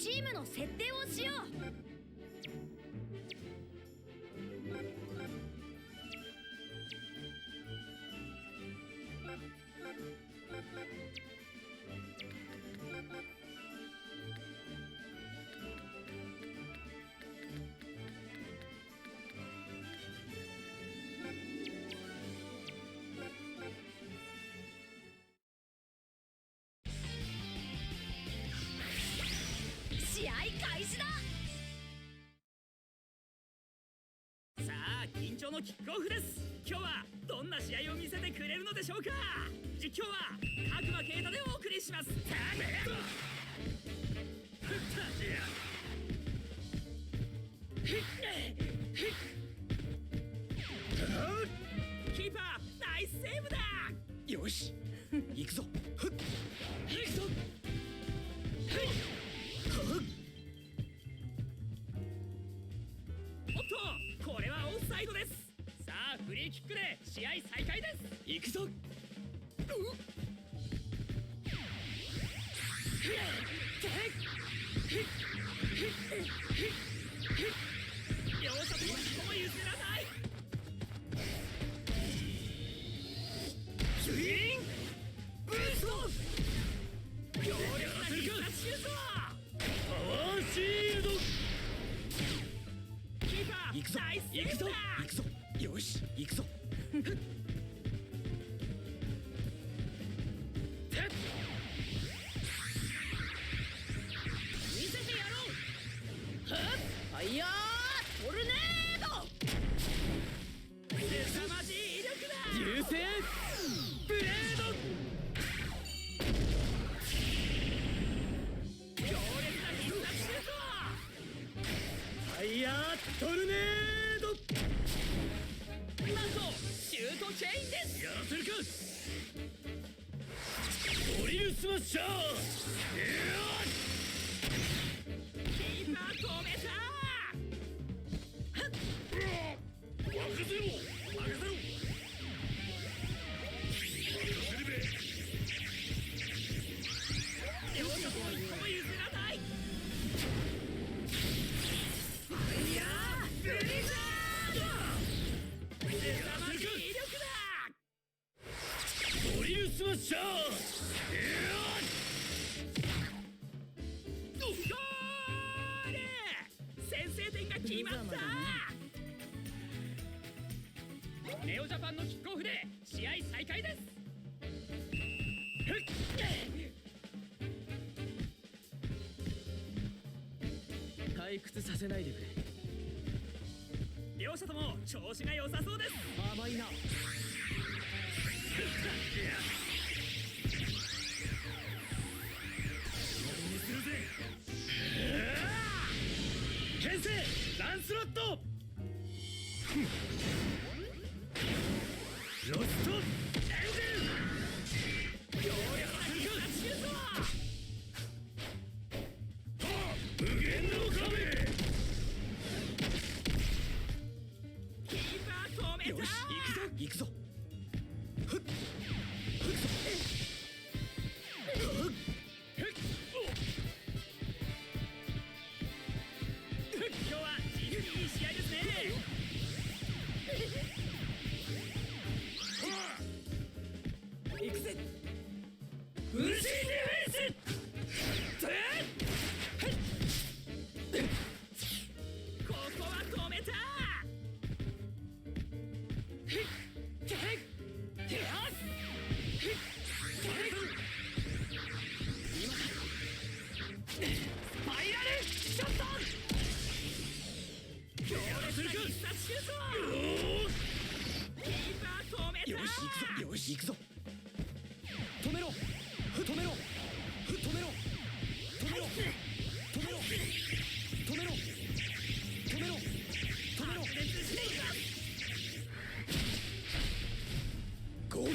チームの設定をしよう。試合開始だ。さあ緊張のキックオフです。今日はどんな試合を見せてくれるのでしょうか。実況は角間啓太でお送りします。キーパーナイスセーブだ。よし行くぞ。行くぞ。おっとこれはオフサイドです。さあフリーキックで試合再開です。行くぞ。両者とも一歩も譲らない。ツインブースト。強力な必殺シュート。パワーシールド。キーパー行くぞ。ナイスセ行くぞ。ーブだ。行くぞ。よし行くぞ。見せてやろう。ファイヤートルネード。凄まじい威力だ。優勢ブレード。強烈な必殺シュート。ファイヤートルネード。なんとシュートチェインです。やらせるか。ドリルスマッシャー。キーパー止めた。任せろ任せろ。両者とも一歩も譲らない。ファイヤーブリザード。凄まじい威力だ。ドリルスマッシャー。ゴール。先制点が決まった。ネオジャパンのキックオフで試合再開です。退屈させないでくれ。両者とも調子が良さそうです。甘いな。するぜ。牽制ランスロット。ロストエンジン。強力な必殺シュート。無限の壁。キーパー止めた。よし行くぞ。ふっふっぞ。今日は実にいい試合ですね。行くぜ。フルシーディフェンス。ここは止めた。スパイラルショット。強烈な必殺シュート。キーパー止めた。よし行くぞ。よし行くぞ。止めろ。止めろ。止めろ。止めろ。止めろ。止めろ。止めろ。止めろ。白熱しています。ゴッドノー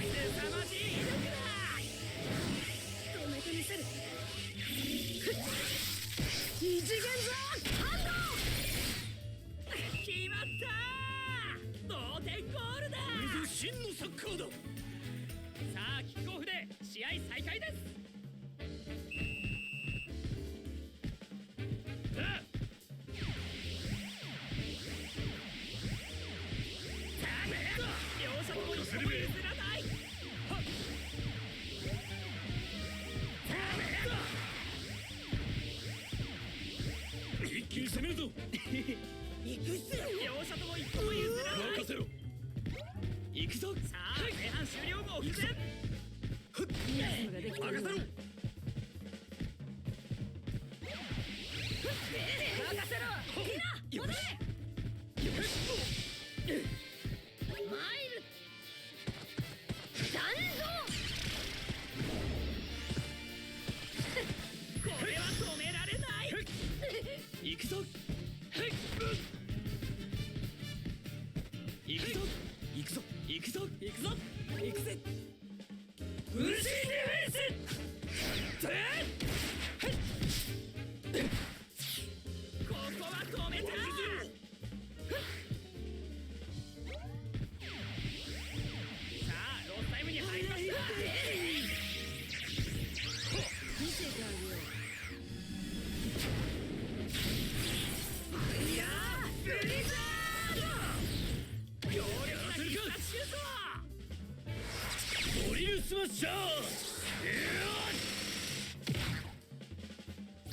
凄まじい威力だ。止めてみせる。異次元ザハン決まったー。同点ゴールだ。これぞ真のサッカーだ。さあキック試合再開です。両者とも一歩も譲らない。一気に攻めるぞ。行くっすよ。両者とも一歩も譲らない。任せろ。行くぞ。さあ前半終了後目前。任せろ。任せろ。みんな戻れ。マイル残像。これは止められない。行くぞ。行くぞ。行くぞ。行くぞ。行くぞ。行くぜ。無事ディフェンス。ここは止めた。さあロータイムに入りました。見せてあげよいやーブリザード。強力な必殺シュート。ドリルスマッシャー。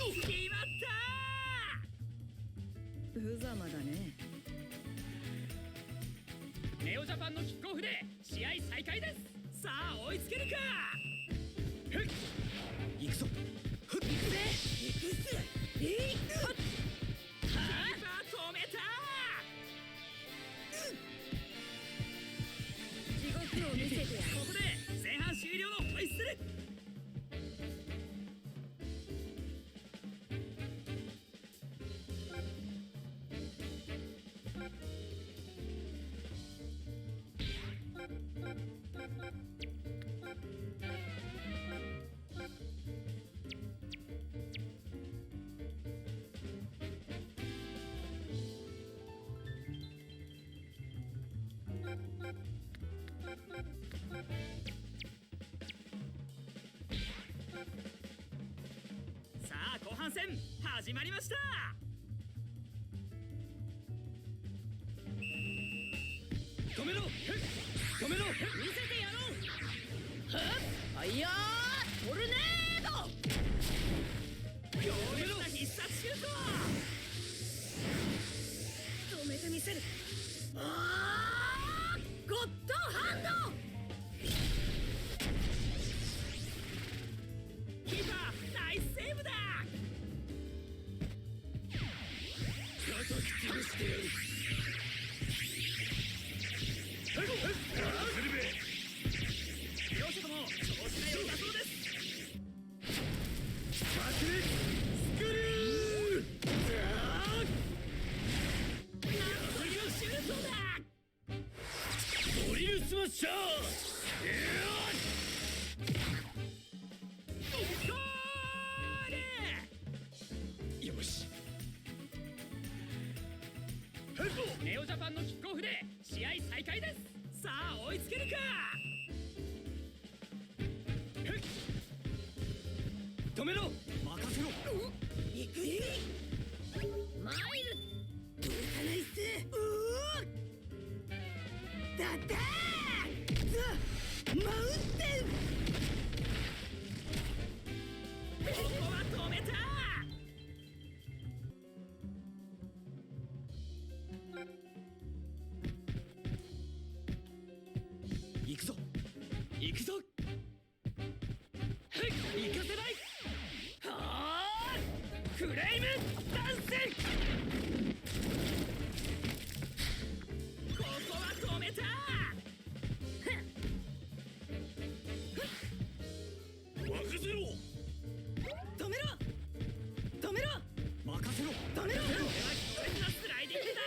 決まったう。無様だね。ー。ネオジャパンのキックオフで試合再開です。さあ追いつけるか。行くぞ。行くぜ。行くっす。キーパー止めた。地獄を見せてやる。ここで前半終了のホイッスル。さあ後半戦始まりました。止めろ。止めろ。見せてやろう。ファイヤートルネード。強力な必殺シュート。止めてみせる。ゴッドハンド。キーパーナイスセーブだ。叩き潰してやる。両者とも調子が良さそうです。爆裂スクリュー。なんというシュートだ。ドリルスマッシャー。ゴール。よし。ネオジャパンのキックオフで試合再開です。さあ追いつけるか。止めろ。任せろ。行くぜ。マイルどうかないっす。ダダーザ・マウンテン。ここは止めた。行くぞ。行くぞ。行かせない。はーフレイムダンス。ここは止めた。任せろ。止めろ。止めろ。任せろ。止めろ。これは強烈なスライディングだ。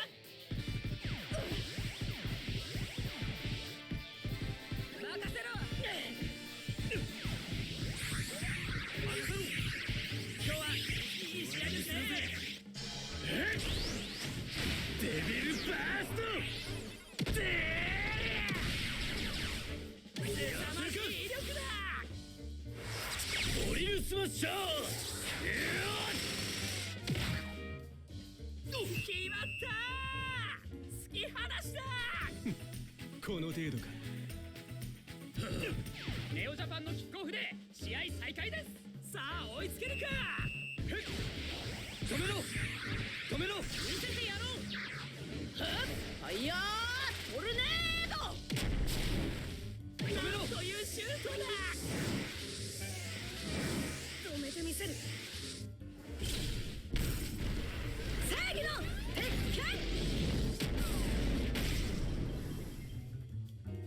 任せろ。シャー。決まったー。突き放したこの程度か。ネオジャパンのキックオフで試合再開です。さあ追いつけるか。止めろ止めろ。見せてやろう。ファイヤートルネード。止めろというシュートだ。止めてみせる。正義の鉄拳。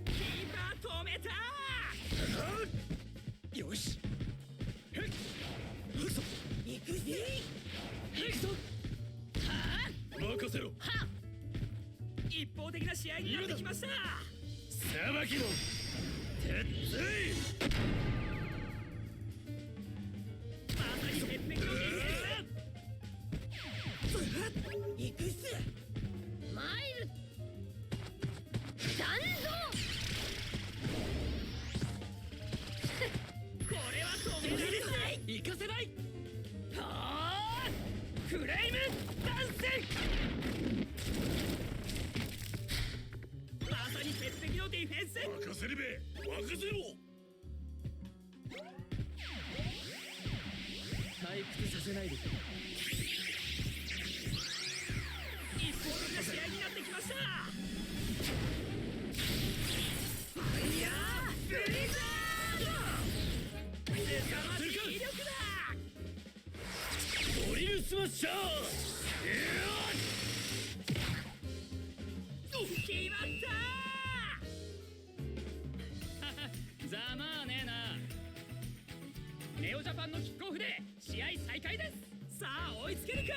キーパー止めたー。よし。行くぞ行くぜ。行くぞ。は任せろ。あは一方的な試合になってきました。裁きの鉄槌。まさに鉄壁のディフェン行くっす。マイル弾道。ス。これは止められない。行かせない。はあフレイムダンス。まさに鉄壁のディフェンス。任せるべ。任せろ。退屈させないでくれ。一方的な試合になってきました。ファイヤーブリザード。凄まじい威力だ。ドリルスマッシャー。決まったー。ざまあねえな。ネオジャパンのキックオフで試合再開です。さあ追いつけるか。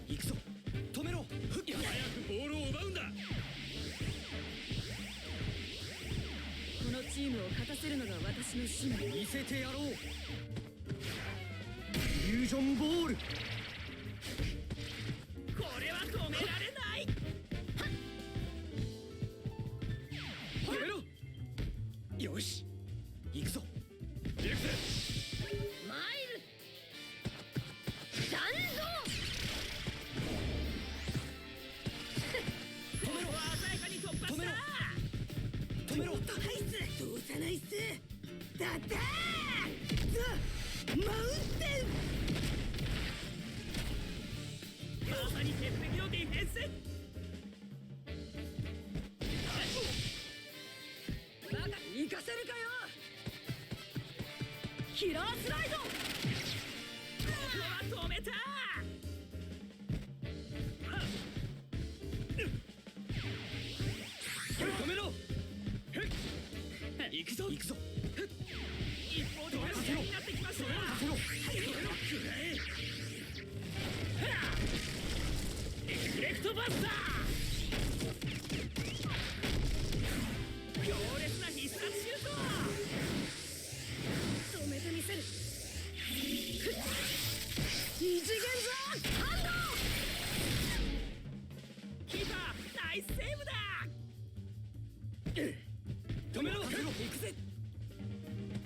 行くぞ。止めろ。早くボールを奪うんだ。このチームを勝たせるのが私の使命。見せてやろう。フュージョンボール。これは止められない。止めろ。よし。行くぞ。行くぜ。マイル弾道。止めろ。鮮やかに突破した。止めろ。はいっす。どうさないっす。だったー。ザ・マウンテン。まさに鉄壁のディフェンス。バカ行かせるかよ。キラースライド。ここは止めた。止めろ。行くぞ。行くぞ。一方的な試合になってきました。止めろ。リフレクトバスター。強烈な必殺シュート。止めてみせる。異次元ザハンキーパーナイスセーブだ。止めろ。行くぜ。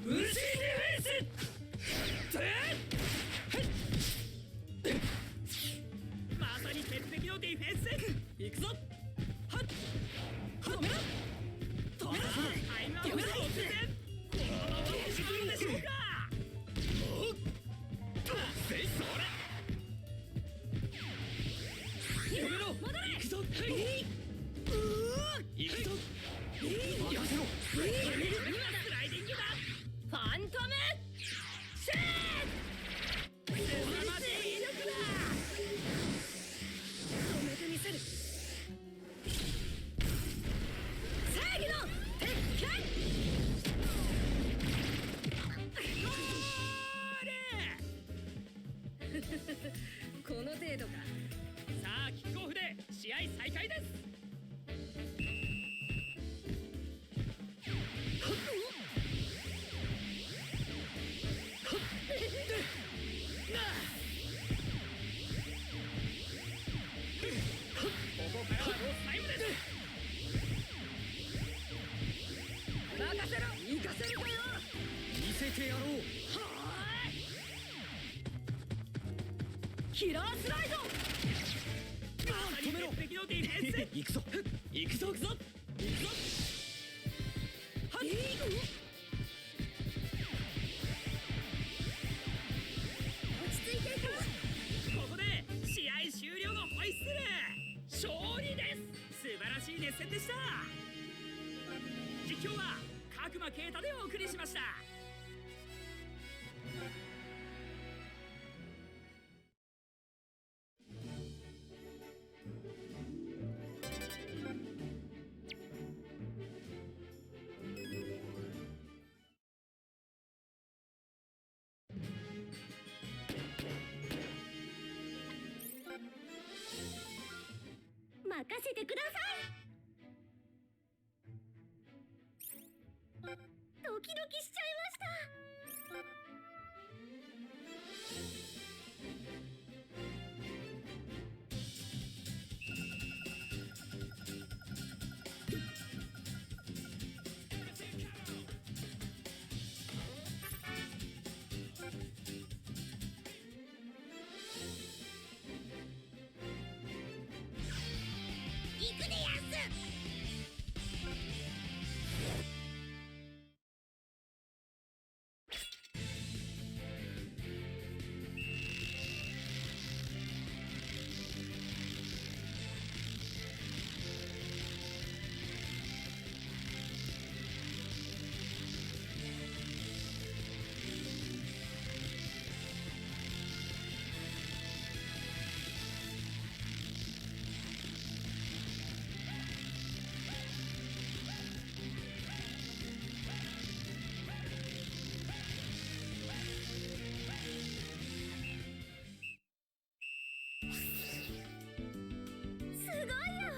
ブシーディフェンス。まさに鉄壁のディフェンス。行くぞ。止めろ。止めろ。タイムアウトの直前。このまま決まるでしょうか。それ。止めろ。行くぞ。行くぞ。任せろ。スライディングだ。ファントムシェー。凄まじい威力だ。止めてみせる。正義の鉄拳。ゴール。この程度か。さあキックオフで試合再開です。ここからはロスタイムです。任せろ。行かせるかよ。見せてやろう。キラースライド。止めろ。鉄壁のディフェンス。行くぞ行くぞ行くぞ行くぞ。はっ。落ち着いていこう。ここで試合終了のホイッスル。勝利です。素晴らしい熱戦でした。実況は角間啓太でお送りしました。任せてください。ドキドキしちゃいました。行くでやんす。すごいよ。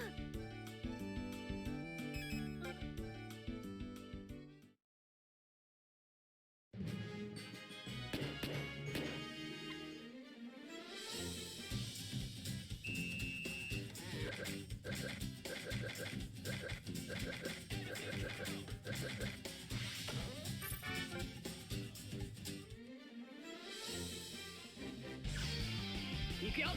行くよ。